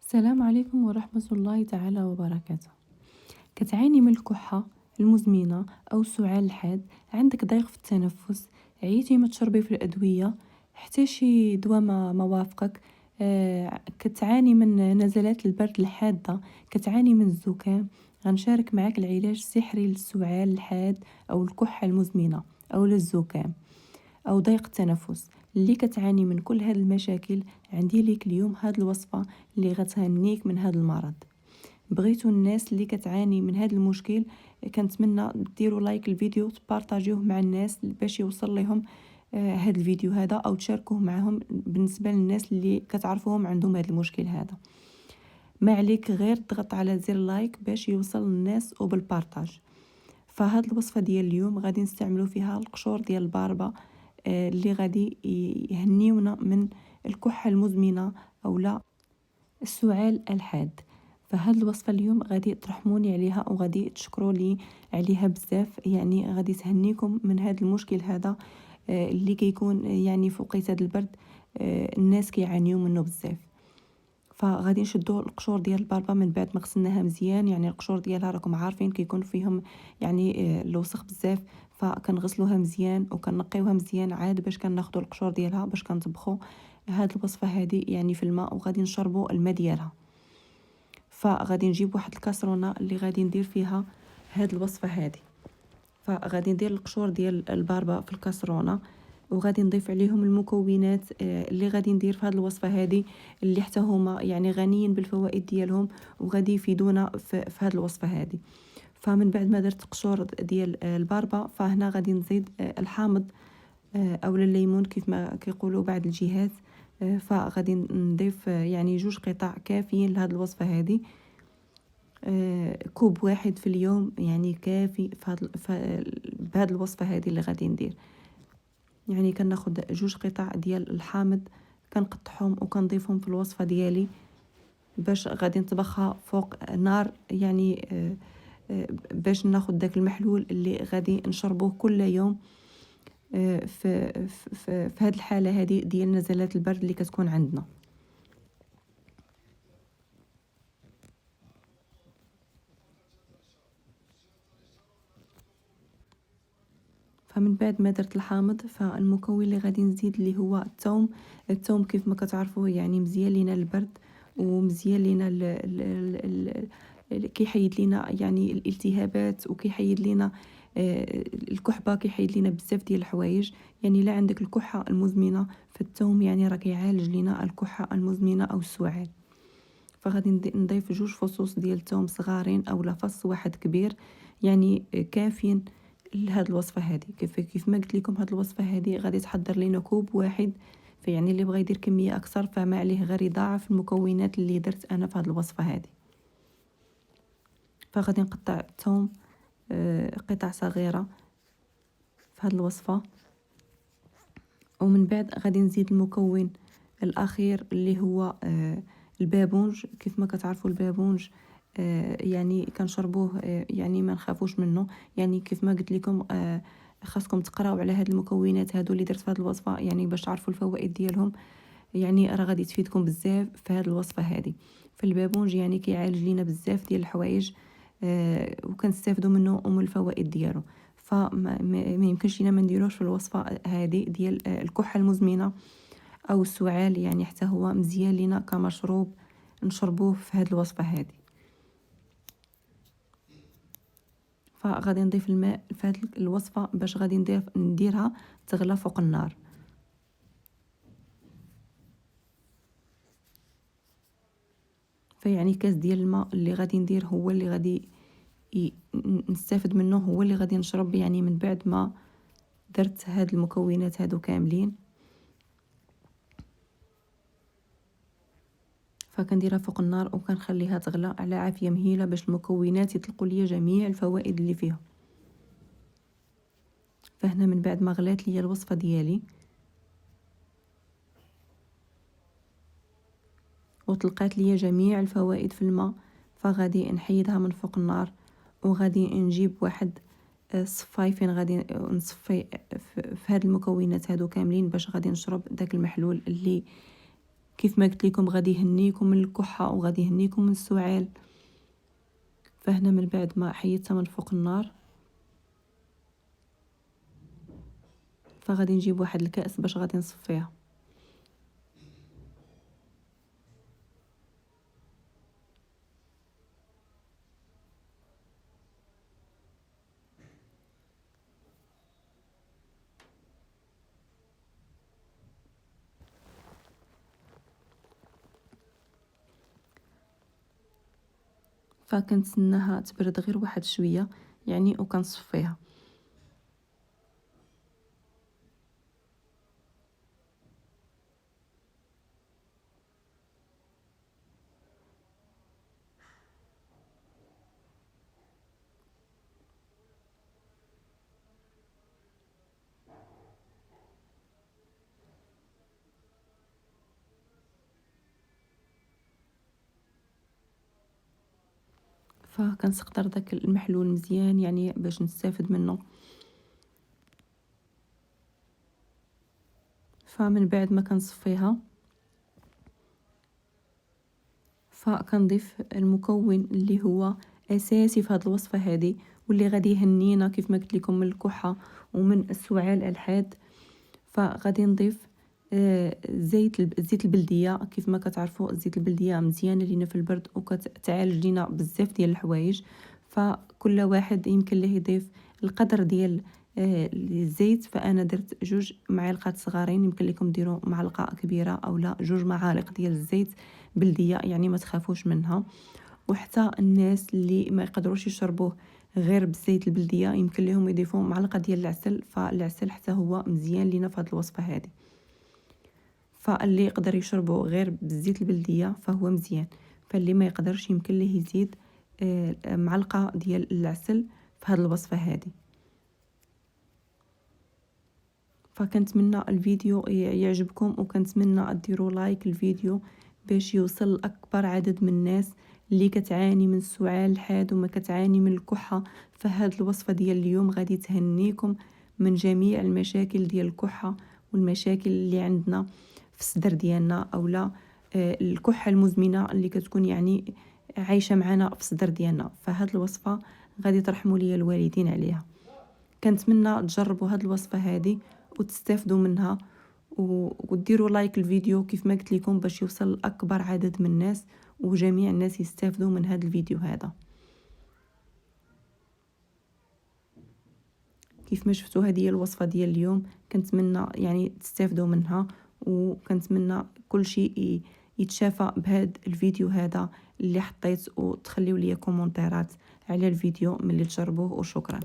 السلام عليكم ورحمة الله تعالى وبركاته. كتعاني من الكحة المزمنة أو السعال الحاد، عندك ضيق في التنفس، عييتي ما تشربي في الأدوية، حتى شي دواء ما وافقك، كتعاني من نزلات البرد الحادة، كتعاني من الزكام. غنشارك معاك العلاج السحري للسعال الحاد أو الكحة المزمنة أو للزكام أو ضيق التنفس. اللي كتعاني من كل هاد المشاكل، عندي ليك اليوم هاد الوصفة اللي غتهنيك من هاد المرض. بغيتو الناس اللي كتعاني من هاد المشكل، كنتمنى ديروا لايك الفيديو، تبارطاجيوه مع الناس باش يوصل لهم هاد الفيديو هذا، او تشاركوه معهم بالنسبه للناس اللي كتعرفوهم عندهم هاد المشكل هذا. ما عليك غير تضغط على زر لايك باش يوصل للناس وبالبارطاج. فهاد الوصفه ديال اليوم غادي نستعملوا فيها القشور ديال الباربه، اللي غادي يهنيونا من الكحه المزمنه او لا السعال الحاد. فهاد الوصفه اليوم غادي ترحموني عليها وغادي تشكروا لي عليها بزاف، يعني غادي تهنيكم من هاد المشكل هذا اللي كيكون يعني في وقيته البرد، الناس كيعانيو منه بزاف. فغادي نشدو القشور ديال الباربه من بعد ما غسلناها مزيان، يعني القشور ديالها راكم عارفين كيكون فيهم يعني الوسخ بزاف، فكنغسلوها مزيان وكنقيوها مزيان عاد باش كناخدو القشور ديالها باش كنطبخو هاد الوصفه هذه يعني في الماء، وغادي نشربو الماء ديالها. فغادي نجيب واحد الكاسرونه اللي غادي ندير فيها هاد الوصفه هذه. فغادي ندير القشور ديال الباربه في الكاسرونه، وغادي نضيف عليهم المكونات اللي غادي ندير في هذه الوصفه هذه، اللي حتى هما يعني غنيين بالفوائد ديالهم وغادي يفيدونا في هذه الوصفه هذه. فمن بعد ما درت قشور ديال الباربه، فهنا غادي نزيد الحامض او الليمون كيف ما كيقولوا بعض الجهات. فغادي نضيف يعني 2 قطع كافيين لهذه الوصفه هذه. كوب واحد في اليوم يعني كافي بهذه الوصفه هذه اللي غادي ندير. يعني كناخد 2 قطع ديال الحامض، كنقطعهم وكنضيفهم في الوصفه ديالي باش غادي نطبخها فوق نار، يعني باش ناخد داك المحلول اللي غادي نشربوه كل يوم في هذه الحاله هذه ديال نزلات البرد اللي كتكون عندنا. فمن بعد ما درت الحامض، فالمكون اللي غادي نزيد اللي هو الثوم. الثوم كيف ما كتعرفوا يعني مزيان لينا البرد، ومزيان لينا كيحيد لينا يعني الالتهابات، وكيحيد لينا الكحبه، كيحيد لينا بزاف ديال الحوايج. يعني لا عندك الكحه المزمنه، فالثوم يعني راه كيعالج لينا الكحه المزمنه او السعال. فغادي نضيف 2 فصوص ديال الثوم صغارين او لا فص واحد كبير، يعني كافيين لهاد الوصفه هذه. كيف ما قلت لكم هاد الوصفه هذه غادي تحضر لينا كوب واحد، فيعني اللي بغى يدير كميه اكثر فما عليه غير يضاعف المكونات اللي درت انا في هاد الوصفه هذه. فغادي نقطع الثوم قطع صغيره في هاد الوصفه، ومن بعد غادي نزيد المكون الاخير اللي هو البابونج. كيف ما كتعرفوا البابونج يعني كنشربوه، يعني ما نخافوش منه. يعني كيف ما قلت لكم خاصكم تقراو على هاد المكونات هادو اللي درت في هاد الوصفه، يعني باش تعرفوا الفوائد ديالهم. يعني راه غادي تفيدكم بزاف في هاد الوصفه هذه. فالبابونج يعني كيعالج لينا بزاف ديال الحوايج، وكنستافدوا منه ومن الفوائد ديالو. فما يمكنش لينا ما نديروش في الوصفه هذه ديال الكحه المزمنه او السعال، يعني حتى هو مزيان لينا كمشروب نشربوه في هذه الوصفه هذه. فغادي نضيف الماء في هذه الوصفه باش غادي نديرها تغلى فوق النار. فيعني كاس ديال الماء اللي غادي ندير هو اللي غادي نستافد منه، هو اللي غادي نشرب يعني من بعد ما درت هاد المكونات هادو كاملين. فكنديرها فوق النار وكنخليها تغلى على عافيه مهيله باش المكونات يطلقوا لي جميع الفوائد اللي فيها. فهنا من بعد ما غلات لي الوصفه ديالي وطلقات لي جميع الفوائد في الماء، فغادي نحيدها من فوق النار، وغادي نجيب واحد صفاي فين غادي نصفي في هاد المكونات هادو كاملين باش غادي نشرب داك المحلول اللي كيف ما قلت لكم غادي يهنيكم من الكحه وغادي يهنيكم من السعال. فهنا من بعد ما حيدتها من فوق النار، فغادي نجيب واحد الكأس باش غادي نصفيها. فكنتسناها تبرد غير واحد شويه يعني وكنصفيها. فكنسقطر داك المحلول مزيان يعني باش نستافد منه. فمن بعد ما كنصفيها فكنضيف المكون اللي هو اساسي في هذه الوصفه هذه واللي غادي يهنينا كيف ما قلت لكم من الكحه ومن السعال الحاد. فغادي نضيف زيت البلديه. كيف ما كتعرفوا الزيت البلديه مزيانه لينا في البرد وكتعالج لينا بزاف ديال الحوايج. فكل واحد يمكن له يضيف القدر ديال الزيت. فانا درت 2 معالق صغارين، يمكن لكم ديروا معلقه كبيره او لا 2 معالق ديال الزيت بلديه يعني ما تخافوش منها. وحتى الناس اللي ما يقدروش يشربوه غير بالزيت البلديه يمكن لهم يضيفوا معلقه ديال العسل. فالعسل حتى هو مزيان لينا في هذه الوصفه هذه. فاللي يقدر يشربه غير بالزيت البلديه فهو مزيان. فاللي ما يقدرش يمكن له يزيد معلقه ديال العسل في هذه الوصفه هذه. فكنتمنى الفيديو يعجبكم وكنتمنى ديروا لايك الفيديو باش يوصل لاكبر عدد من الناس اللي كتعاني من السعال الحاد وما كتعاني من الكحه. فهاد الوصفه ديال اليوم غادي تهنيكم من جميع المشاكل ديال الكحه والمشاكل اللي عندنا في الصدر ديالنا اولا الكحه المزمنه اللي كتكون يعني عايشه معنا في الصدر ديالنا. فهاد الوصفه غادي ترحموا لي الوالدين عليها. كنتمنى تجربوا هاد الوصفه هذه وتستافدوا منها وديروا لايك الفيديو كيف ما قلت لكم باش يوصل لاكبر عدد من الناس وجميع الناس يستافدوا من هذا الفيديو هذا. كيف ما شفتوا هذه هي الوصفه ديال اليوم. كنتمنى يعني تستافدوا منها وكنتمنى كل شيء يتشافى بهذا الفيديو هذا اللي حطيت. وتخليوا لي كومونتيرات على الفيديو ملي تجربوه. وشكرا.